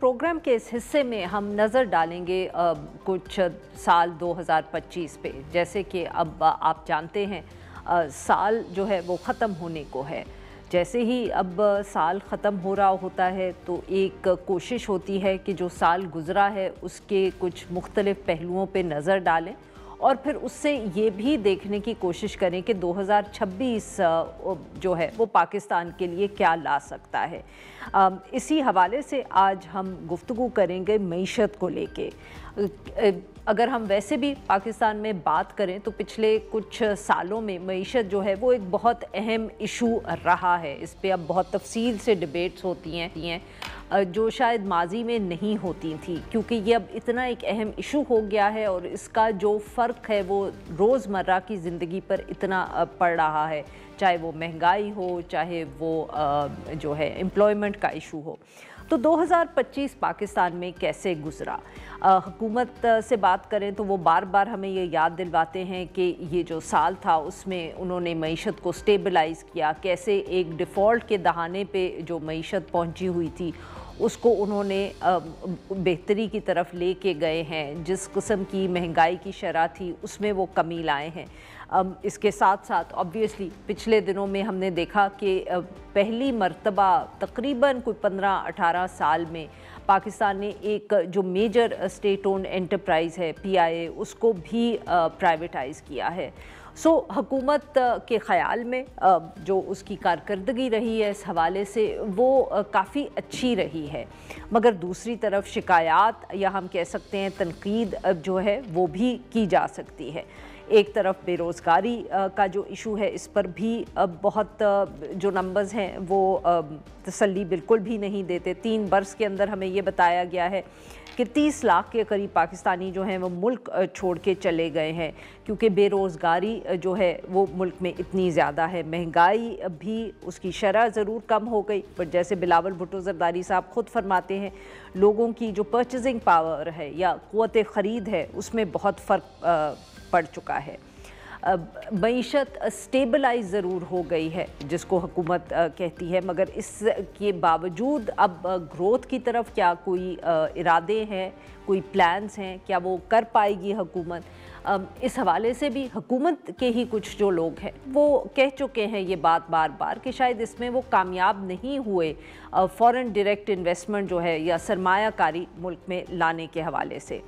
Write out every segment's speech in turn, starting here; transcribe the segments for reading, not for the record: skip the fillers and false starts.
Programme के इस हिस्से में हम नज़र डालेंगे कुछ साल 2025 पे। जैसे कि अब आप जानते हैं साल जो है वो ख़त्म होने को है। जैसे ही अब साल ख़त्म हो रहा होता है तो एक कोशिश होती है कि जो साल गुज़रा है उसके कुछ मुख्तलिफ़ पहलुओं पे नज़र डालें और फिर उससे ये भी देखने की कोशिश करें कि 2026 जो है वो पाकिस्तान के लिए क्या ला सकता है। इसी हवाले से आज हम गुफ्तगू करेंगे मईशत को लेके। अगर हम वैसे भी पाकिस्तान में बात करें तो पिछले कुछ सालों में मईशत जो है वो एक बहुत अहम इशू रहा है। इस पे अब बहुत तफसील से डिबेट्स होती हैं जो शायद माजी में नहीं होती थी, क्योंकि ये अब इतना एक अहम इशू हो गया है और इसका जो फ़र्क है वो रोज़मर्रा की ज़िंदगी पर इतना पड़ रहा है, चाहे वो महंगाई हो, चाहे वो जो है एम्प्लॉयमेंट का इशू हो। तो 2025 पाकिस्तान में कैसे गुज़रा? हुकूमत से बात करें तो वो बार बार हमें ये याद दिलवाते हैं कि ये जो साल था उसमें उन्होंने मईशत को स्टेबलाइज़ किया, कैसे एक डिफ़ॉल्ट के दहाने पे जो मईशत पहुंची हुई थी उसको उन्होंने बेहतरी की तरफ लेके गए हैं। जिस किस्म की महंगाई की शरह थी उसमें वो कमी लाए हैं। इसके साथ साथ ऑब्वियसली पिछले दिनों में हमने देखा कि पहली मर्तबा तकरीबन कोई 15-18 साल में पाकिस्तान ने एक जो मेजर स्टेट ओन्ड एंटरप्राइज़ है PIA उसको भी प्राइवेटाइज़ किया है। हुकूमत के ख़याल में जो उसकी कारकर्दगी रही है इस हवाले से वो काफ़ी अच्छी रही है, मगर दूसरी तरफ शिकायत या हम कह सकते हैं तनकीद जो है वो भी की जा सकती है। एक तरफ बेरोज़गारी का जो इशू है इस पर भी बहुत जो नंबर्स हैं वो तसल्ली बिल्कुल भी नहीं देते। 3 बरस के अंदर हमें ये बताया गया है कि 30 लाख के करीब पाकिस्तानी जो हैं वो मुल्क छोड़ के चले गए हैं, क्योंकि बेरोज़गारी जो है वो मुल्क में इतनी ज़्यादा है। महंगाई भी उसकी शरह ज़रूर कम हो गई, पर जैसे बिलावल भुट्टो ज़रदारी साहब ख़ुद फरमाते हैं लोगों की जो परचेजिंग पावर है या क़ुव्वत ख़रीद है उसमें बहुत फ़र्क पड़ चुका है। मईशत स्टेबलाइज ज़रूर हो गई है जिसको हुकूमत कहती है, मगर इसके बावजूद अब ग्रोथ की तरफ क्या कोई इरादे हैं, कोई प्लान्स हैं, क्या वो कर पाएगी हुकूमत? इस हवाले से भी हुकूमत के ही कुछ जो लोग हैं वो कह चुके हैं ये बात बार बार कि शायद इसमें वो कामयाब नहीं हुए फ़ॉरेन डायरेक्ट इन्वेस्टमेंट जो है या सरमायाकारी मुल्क में लाने के हवाले से।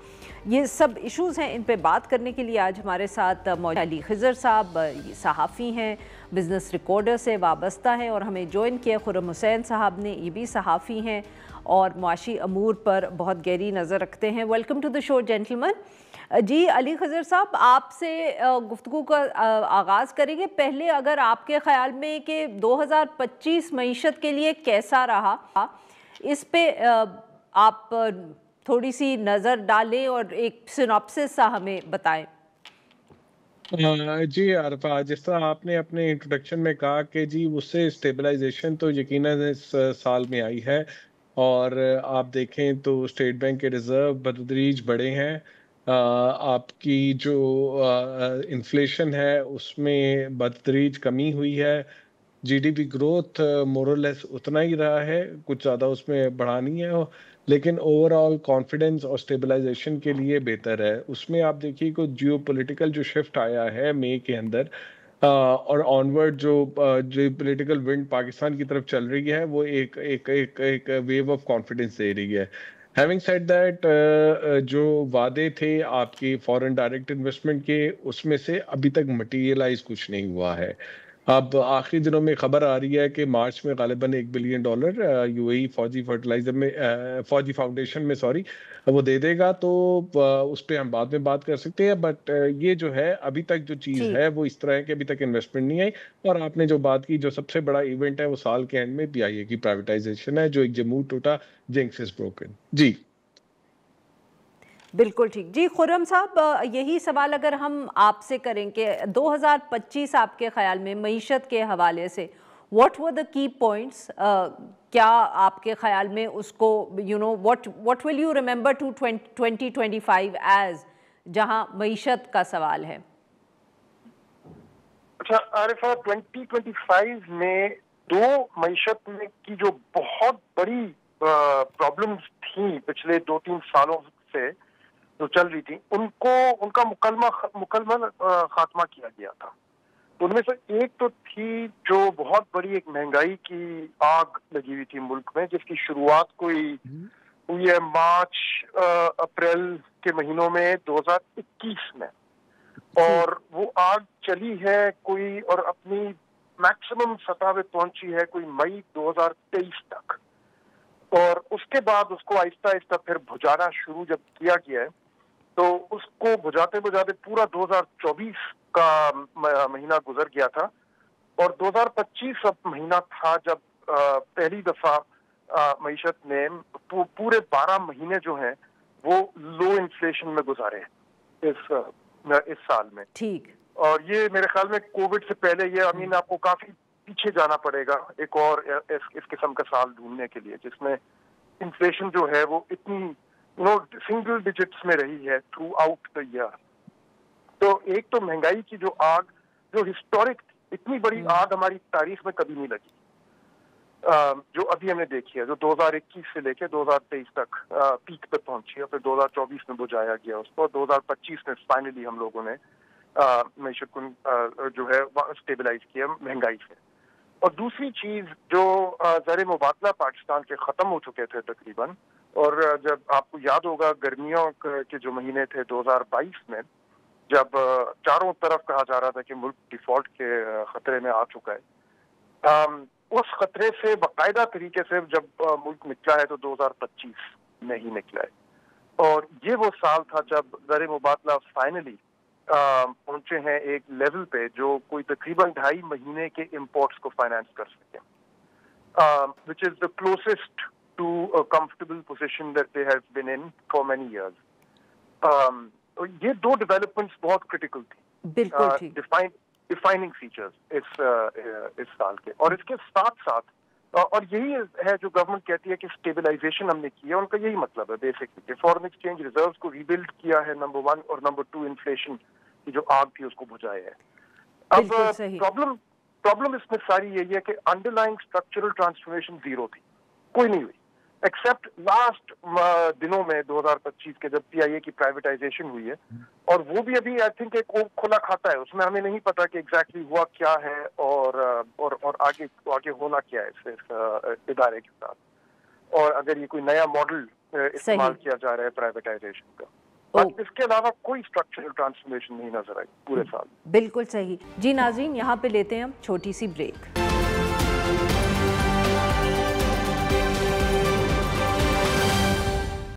ये सब इश्यूज़ हैं, इन पे बात करने के लिए आज हमारे साथ मौजूद अली खिज़र साहब, सहाफ़ी हैं, बिज़नेस रिकॉर्डर से वाबस्ता हैं, और हमें ज्वाइन किया खुर्रम हुसैन साहब ने, ये भी सहाफ़ी हैं और मुआशी अमूर पर बहुत गहरी नज़र रखते हैं। Welcome to the show gentleman. जी अली खिज़र साहब, आपसे गुफ्तगू का आगाज़ करेंगे। पहले अगर आपके ख़्याल में कि 2025 मईशत के लिए कैसा रहा, इस पे आप थोड़ी सी नज़र डालें और एक सिनॉप्सिस सा हमें बताएं। जी आरफा, जिस तरह आपने अपने इंट्रोडक्शन में कहा कि जी उससे स्टेबलाइजेशन तो यकीनन इस साल में आई है, और आप देखें तो स्टेट बैंक के रिजर्व बतदरीज बढ़े हैं। आपकी जो इन्फ्लेशन है उसमें बतदरीज कमी हुई है। जीडीपी ग्रोथ मोरलेस उतना ही रहा है, कुछ ज़्यादा उसमें बढ़ा नहीं है, लेकिन ओवरऑल कॉन्फिडेंस और स्टेबलाइजेशन के लिए बेहतर है। उसमें आप देखिए कि जियोपॉलिटिकल जो शिफ्ट आया है मई के अंदर, और ऑनवर्ड जो पॉलिटिकल विंड पाकिस्तान की तरफ चल रही है वो एक एक एक एक वेव ऑफ कॉन्फिडेंस दे रही है। हैविंग सेड दैट, जो वादे थे आपके फॉरेन डायरेक्ट इन्वेस्टमेंट के, उसमें से अभी तक मटेरियलाइज कुछ नहीं हुआ है। अब आखिरी दिनों में खबर आ रही है कि मार्च में गालिबन $1 बिलियन यूएई फौजी फर्टिलाइजर में फौजी फाउंडेशन में सॉरी वो दे देगा, तो उस पर हम बाद में बात कर सकते हैं। बट ये जो है अभी तक जो चीज़ जी है वो इस तरह है कि अभी तक इन्वेस्टमेंट नहीं आई। और आपने जो बात की, जो सबसे बड़ा इवेंट है वो साल के एंड में PIA की प्राइवेटाइजेशन है, जो एक जम्मू टूटा जिंक्स इज ब्रोकन। जी बिल्कुल ठीक। जी खुर्रम साहब, यही सवाल अगर हम आपसे करें कि 2025 आपके ख्याल में मईशत के हवाले से what were the key points, क्या आपके ख्याल में उसको what will you remember to 2025 as, जहां मईशत का सवाल है? अच्छा आरिफा, 2025 में दो मईशत में की जो बहुत बड़ी प्रॉब्लम्स थी पिछले 2-3 सालों से जो चल रही थी, उनका मुकम्मल खात्मा किया गया था। तो उनमें से एक तो थी जो बहुत बड़ी एक महंगाई की आग लगी हुई थी मुल्क में, जिसकी शुरुआत हुई है मार्च अप्रैल के महीनों में 2021 में, और वो आग चली है कोई और अपनी मैक्सिमम सतह पे पहुंची है कोई मई 2023 तक, और उसके बाद उसको आहिस्ता आहिस्ता फिर बुझाना शुरू जब किया गया है, तो उसको बुझाते बुझाते पूरा 2024 का महीना गुजर गया था, और 2025 अब महीना था जब पहली दफा मईशत ने पूरे 12 महीने जो हैं वो लो इन्फ्लेशन में गुजारे हैं इस साल में। ठीक। और ये मेरे ख्याल में कोविड से पहले ये आपको काफी पीछे जाना पड़ेगा एक और इस किस्म का साल ढूंढने के लिए जिसमें इन्फ्लेशन जो है वो इतनी सिंगल डिजिट्स में रही है थ्रू आउट द ईयर। तो एक तो महंगाई की जो आग जो हिस्टोरिक इतनी बड़ी आग हमारी तारीख में कभी नहीं लगी, जो अभी हमने देखी है, जो 2021 से लेके 2023 तक पीक पे पहुंची है, फिर 2024 में बुझाया गया उसको, 2025 में फाइनली हम लोगों ने मईशत को जो है स्टेबलाइज किया महंगाई से। और दूसरी चीज जो ज़र मुबादला पाकिस्तान के खत्म हो चुके थे तकरीबन, और जब आपको याद होगा गर्मियों के जो महीने थे 2022 में, जब चारों तरफ कहा जा रहा था कि मुल्क डिफॉल्ट के खतरे में आ चुका है, उस खतरे से बाकायदा तरीके से जब मुल्क निकला है तो 2025 में ही निकला है, और ये वो साल था जब ज़र मुबादला फाइनली पहुंचे हैं एक लेवल पे जो कोई तकरीबन 2.5 महीने के इम्पोर्ट्स को फाइनेंस कर सके, which is the closest to a comfortable position that they have been in for many years. ये दो डेवलपमेंट्स बहुत क्रिटिकल थी, बिल्कुल ठीक। डिफाइनिंग फीचर्स इस साल के। और इसके साथ साथ और यही है जो गवर्नमेंट कहती है कि स्टेबलाइजेशन हमने की है, उनका यही मतलब है बेसिकली फॉरेन एक्सचेंज रिजर्व्स को रिबिल्ड किया है, नंबर 1, और नंबर 2 इन्फ्लेशन की जो आग थी उसको बुझाया है। अब प्रॉब्लम इसमें सारी यही है कि अंडरलाइंग स्ट्रक्चरल ट्रांसफॉर्मेशन जीरो थी, कोई नहीं हुई, एक्सेप्ट लास्ट दिनों में 2025 के जब पीआईए की प्राइवेटाइजेशन हुई है, और वो भी अभी आई थिंक एक खुला खाता है, उसमें हमें नहीं पता कि एग्जैक्टली हुआ क्या है और आगे होना क्या है इस इदारे के साथ, और अगर ये कोई नया मॉडल इस्तेमाल किया जा रहा है प्राइवेटाइजेशन का। बट इसके अलावा कोई स्ट्रक्चरल ट्रांसफॉर्मेशन नहीं नजर आई पूरे साल। बिल्कुल सही जी। नाज़रीन, यहाँ पे लेते हैं हम छोटी सी ब्रेक।